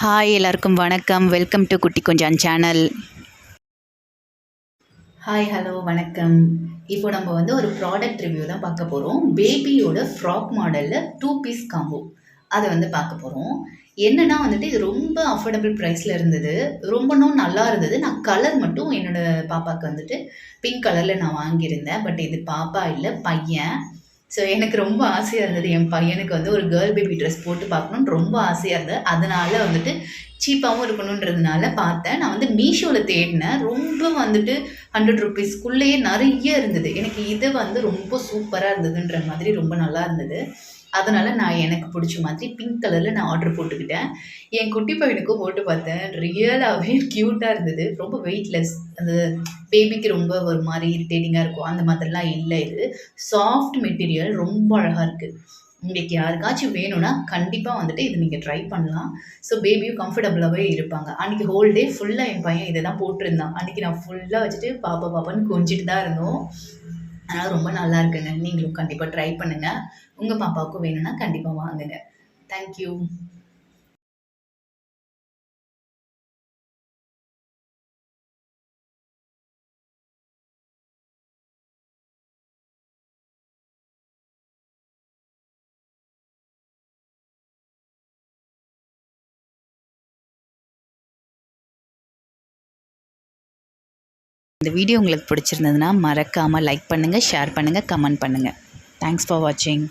Hi எல்லாருக்கும் வணக்கம். Welcome to குட்டி கொஞ்சான் சேனல். ஹாய் ஹலோ வணக்கம். இப்போ நம்ம ஒரு ப்ராடக்ட் ரிவ்யூ தான் பார்க்க போகிறோம். பேபியோட ஃப்ராக் மாடலில் 2 பீஸ் காம்போ அதை பார்க்க போகிறோம். என்னன்னா இது ரொம்ப அஃபோர்டபுள் ப்ரைஸில் இருந்தது. ரொம்பவும் நல்லா இருந்தது. நான் கலர் மட்டும் என்னோடய பாப்பாவுக்கு பிங்க் கலரில் நான் வாங்கியிருந்தேன். பட் இது பாப்பா இல்லை, பையன். ஸோ எனக்கு ரொம்ப ஆசையாக இருந்தது என் பையனுக்கு ஒரு கேர்ள் பேபி ட்ரெஸ் போட்டு பார்க்கணுன்னு ரொம்ப ஆசையாக இருந்தது. அதனால் சீப்பாகவும் இருக்கணுன்றதுனால பார்த்தேன். நான் மீஷோவில் தேடினேன். ரொம்ப 100 ருப்பீஸ்க்குள்ளேயே நிறைய இருந்தது. எனக்கு இது ரொம்ப சூப்பராக இருந்ததுன்ற மாதிரி ரொம்ப நல்லா இருந்தது. அதனால் நான் எனக்கு பிடிச்ச மாதிரி பிங்க் கலரில் நான் ஆர்டர் போட்டுக்கிட்டேன். என் குட்டி பையனுக்கும் போட்டு பார்த்தேன். ரியலாகவே க்யூட்டாக இருந்தது. ரொம்ப வெயிட்லெஸ். அந்த பேபிக்கு ரொம்ப ஒரு மாதிரி இரிட்டேட்டிங்காக இருக்கும். அந்த மாதிரிலாம் இல்லை. இது சாஃப்ட் மெட்டீரியல், ரொம்ப அழகாக இருக்குது. உங்களுக்கு யாருக்காச்சும் வேணும்னா கண்டிப்பாக இது நீங்கள் ட்ரை பண்ணலாம். ஸோ பேபியும் கம்ஃபர்டபுளாகவே இருப்பாங்க. அன்றைக்கி ஹோல் டே ஃபுல்லாக என் பையன் இதை தான் போட்டிருந்தான். அன்றைக்கி நான் ஃபுல்லாக வச்சுட்டு பாப்பா பாப்பான்னு கொஞ்சிட்டு தான் இருந்தோம். அதனால் ரொம்ப நல்லா இருக்குங்க. நீங்களும் கண்டிப்பாக ட்ரை பண்ணுங்கள். உங்கள் பாப்பாவுக்கும் வேணும்னா கண்டிப்பாக வாங்குங்க. தேங்க்யூ. இந்த வீடியோ உங்களுக்கு பிடிச்சிருந்ததுன்னா மறக்காமல் லைக் பண்ணுங்கள், ஷேர் பண்ணுங்கள், கமெண்ட் பண்ணுங்கள். தேங்க்ஸ் ஃபார் வாட்சிங்.